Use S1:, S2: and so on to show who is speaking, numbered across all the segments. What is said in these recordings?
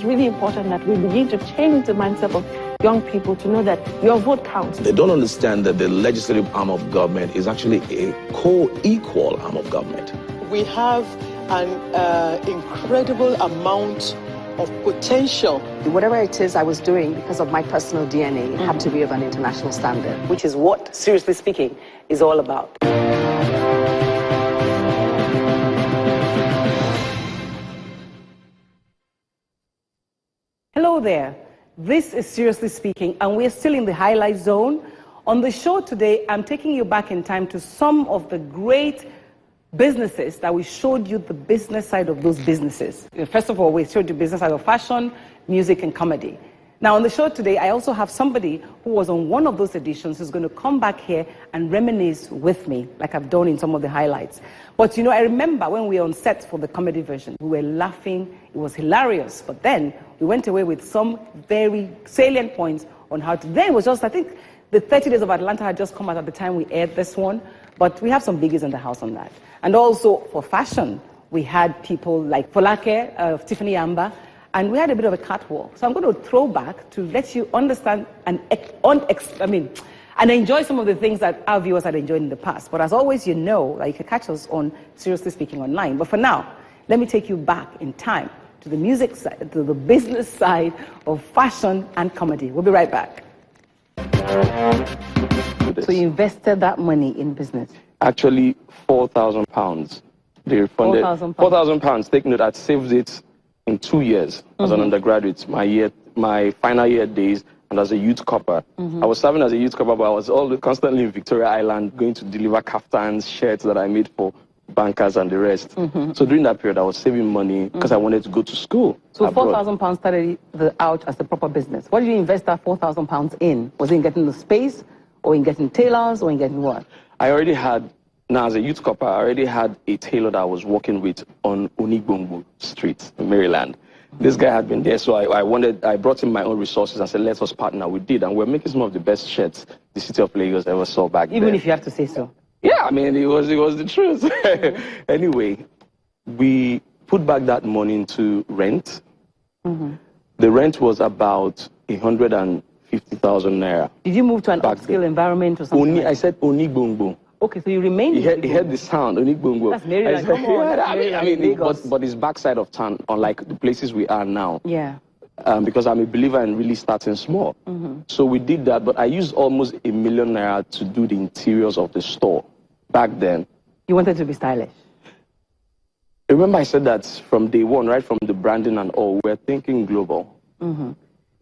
S1: really important that we begin to change the mindset of young people to know that your vote counts.
S2: They don't understand that the legislative arm of government is actually a co-equal arm of government.
S3: We have an incredible amount of potential.
S4: Whatever it is I was doing, because of my personal DNA, it had to be of an international standard.
S5: Which is what, seriously speaking, is all about.
S6: Hello there. This is Seriously Speaking, and we're still in the highlight zone. On the show today, I'm taking you back in time to some of the great businesses that we showed you the business side of those businesses. First of all, we showed you business side of fashion, music, and comedy. Now, on the show today, I also have somebody who was on one of those editions who's going to come back here and reminisce with me, like I've done in some of the highlights. But, you know, I remember when we were on set for the comedy version, we were laughing, it was hilarious, but then we went away with some very salient points on how to, then it was just, I think, the 30 Days of Atlanta had just come out at the time we aired this one, but we have some biggies in the house on that. And also, for fashion, we had people like Folake, Tiffany Amber, and we had a bit of a catwalk. So I'm going to throw back to let you understand and enjoy some of the things that our viewers had enjoyed in the past. But as always, you know that you can catch us on Seriously Speaking Online. But for now, let me take you back in time to the music side, to the business side of fashion and comedy. We'll be right back. So you invested that money in business?
S7: Actually, £4,000. They refunded £4,000. Take note, I'd saved it in 2 years as an undergraduate, my final year days, and as a youth corper. I was serving as a youth corper, but I was constantly in Victoria Island going to deliver kaftans, shirts that I made for bankers and the rest. So during that period, I was saving money because I wanted to go to school.
S6: So £4,000 started out as a proper business. What did you invest that £4,000 in? Was it in getting the space, or in getting tailors, or in getting what?
S7: I already had, now as a youth corper, I already had a tailor that I was working with on Onigbongbo Street in Maryland. This guy had been there, so I brought in my own resources and said, let us partner. We did, and we're making some of the best shirts the city of Lagos ever saw back then.
S6: Even if you have to say so.
S7: Yeah, I mean, it was the truth. Anyway, we put back that money into rent. The rent was about 150,000 naira.
S6: Did you move to an upscale environment or something?
S7: I said Onigbongbo.
S6: Okay, so you remained.
S7: He heard the sound, Onigbongbo.
S6: That's Maryland. Come on,
S7: but it's backside of town, unlike the places we are now.
S6: Yeah.
S7: Because I'm a believer in really starting small. So we did that, but I used almost £1 million naira to do the interiors of the store back then.
S6: You wanted to be stylish.
S7: Remember I said that from day one, right from the branding and all, we're thinking global.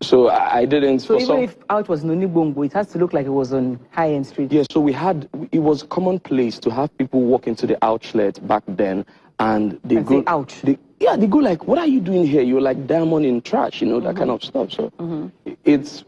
S7: So I didn't...
S6: So even if out was Onigbongbo, it has to look like it was on high-end street.
S7: Yeah, so it was commonplace to have people walk into the outlet back then, and they go...
S6: say, ouch.
S7: They go like, what are you doing here? You're like diamond in trash, you know, that kind of stuff. So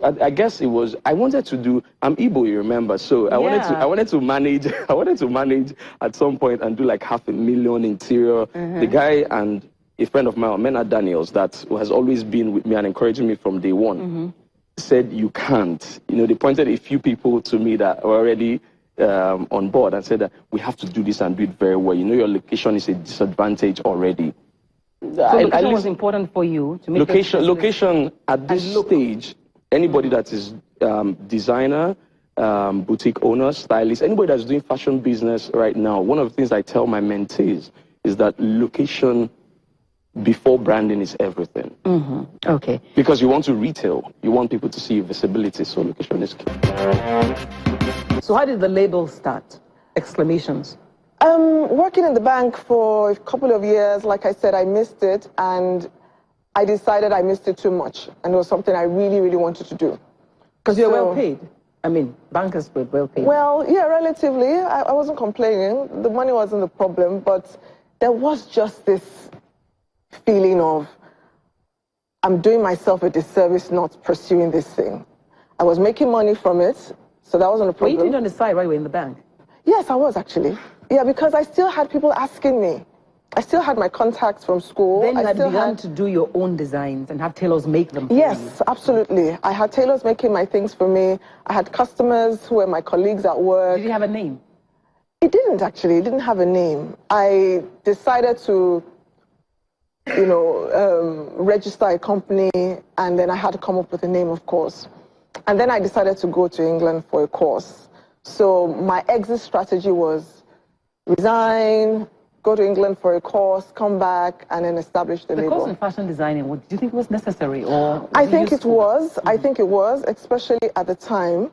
S7: I guess it was, I wanted to do, I'm Igbo, you remember, so I wanted to manage at some point and do like $500,000 interior. The guy and a friend of mine, Mena Daniels, that has always been with me and encouraging me from day one, said, you can't. You know, they pointed a few people to me that were already on board and said that we have to do this and do it very well. You know, your location is a disadvantage already.
S6: So location was important for you to make
S7: location at this stage, anybody that is designer, boutique owner, stylist, anybody that's doing fashion business right now, one of the things I tell my mentees is that location before branding is everything.
S6: Okay.
S7: Because you want to retail, you want people to see your visibility, so location is key.
S6: So how did the label start? Exclamations.
S3: Working in the bank for a couple of years, like I said, I missed it, and I decided I missed it too much, and it was something I really, really wanted to do.
S6: Because you're well paid. I mean, bankers were well paid.
S3: Well, yeah, relatively. I wasn't complaining. The money wasn't the problem, but there was just this feeling of, I'm doing myself a disservice not pursuing this thing. I was making money from it, so that wasn't a problem.
S6: But you did on the side right away in the bank?
S3: Yes, I was actually. Yeah, because I still had people asking me. I still had my contacts from school.
S6: Then you had begun to do your own designs and have tailors make them for you.
S3: Yes, absolutely. I had tailors making my things for me. I had customers who were my colleagues at work.
S6: Did you have a name?
S3: It didn't actually. It didn't have a name. I decided to register a company, and then I had to come up with a name, of course. And then I decided to go to England for a course. So my exit strategy was resign, go to England for a course, come back, and then establish the label.
S6: The course in fashion designing, do you think it was necessary, or
S3: I think it was. I think it was, especially at the time,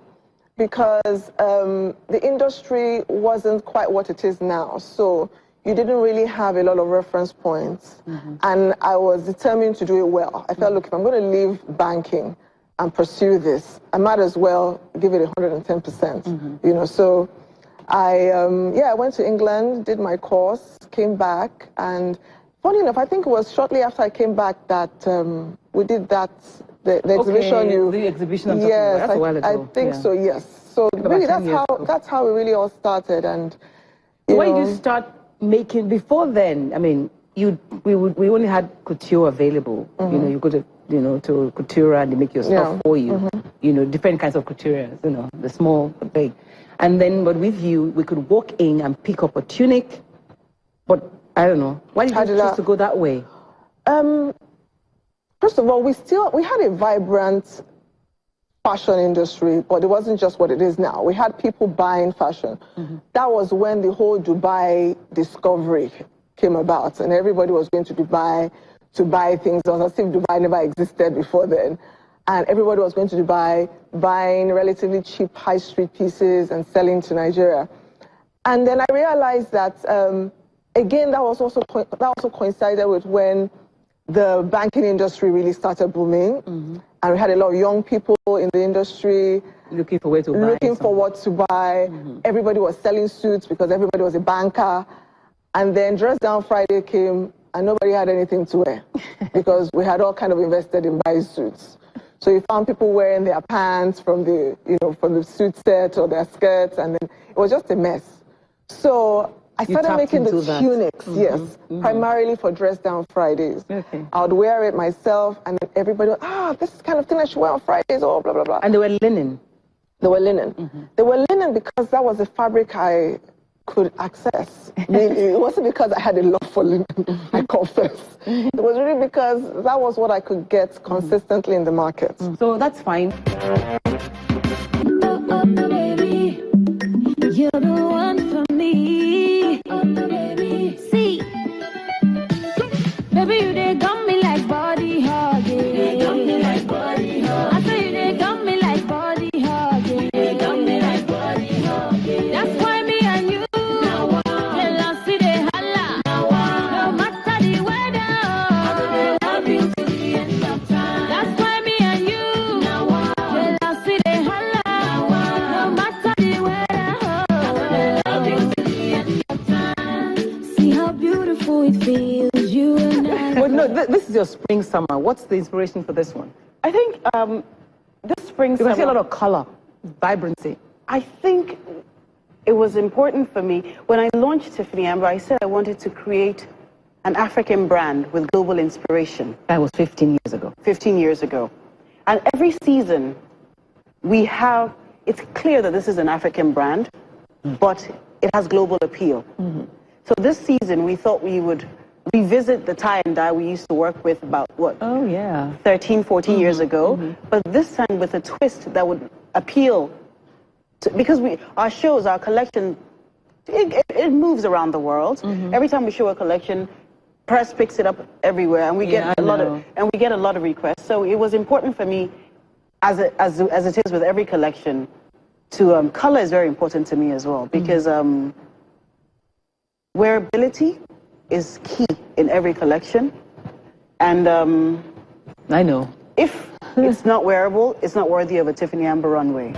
S3: because the industry wasn't quite what it is now. So you didn't really have a lot of reference points. And I was determined to do it well. I felt, look, if I'm going to leave banking and pursue this, I might as well give it 110%. So I went to England, did my course, came back, and funny enough, I think it was shortly after I came back that we did that, the exhibition.
S6: The exhibition I'm
S3: yes,
S6: that's a while ago.
S3: I think so, yes. So really that's how it really all started. And
S8: why did you start making, before then, I mean, we only had couture available. You go to to couture and they make your stuff for you. Different kinds of couture, the small, the big. And then, but with you, we could walk in and pick up a tunic. But I don't know. Why did you choose to go that way?
S3: First of all, we had a vibrant fashion industry, but it wasn't just what it is now. We had people buying fashion. That was when the whole Dubai discovery came about, and everybody was going to Dubai to buy things. It was as if Dubai never existed before then. And everybody was going to Dubai, buying relatively cheap high street pieces and selling to Nigeria. And then I realized that, again, that also coincided with when the banking industry really started booming. And we had a lot of young people in the industry.
S8: Looking for where to buy.
S3: Looking for what to buy. Everybody was selling suits because everybody was a banker. And then Dress Down Friday came and nobody had anything to wear because we had all kind of invested in buying suits. So you found people wearing their pants from the, from the suit set or their skirts, and then it was just a mess. So I started making the tunics, yes, primarily for Dress Down Fridays. I would wear it myself, and then everybody would, this is the kind of thing I should wear on Fridays, or blah, blah, blah.
S8: And they were linen?
S3: They were linen. They were linen because that was the fabric I could access. Really. It wasn't because I had a love for linen, I confess. It was really because that was what I could get consistently in the market.
S8: So that's fine.
S9: Baby, you're the one for me. Baby, see, baby, you they got me like body hugging. They got me like body hugging. I say they got me like body hugging. They got me like body hugging. That's why me and you. It feels you and I.
S8: Well, no, this is your spring summer. What's the inspiration for this one?
S5: I think this spring summer,
S8: I see a lot of color, vibrancy.
S5: I think it was important for me. When I launched Tiffany Amber, I said I wanted to create an African brand with global inspiration.
S8: That was 15 years ago.
S5: 15 years ago. And every season, it's clear that this is an African brand, but it has global appeal. So this season, we thought we would revisit the tie and dye we used to work with about, 13, 14 years ago. But this time with a twist that would appeal to, because our shows, our collection, it moves around the world. Every time we show a collection, press picks it up everywhere, and we get a lot of requests. So it was important for me, as it is with every collection, to color is very important to me as well, because wearability is key in every collection, and
S8: I know
S5: if it's not wearable, it's not worthy of a Tiffany Amber runway.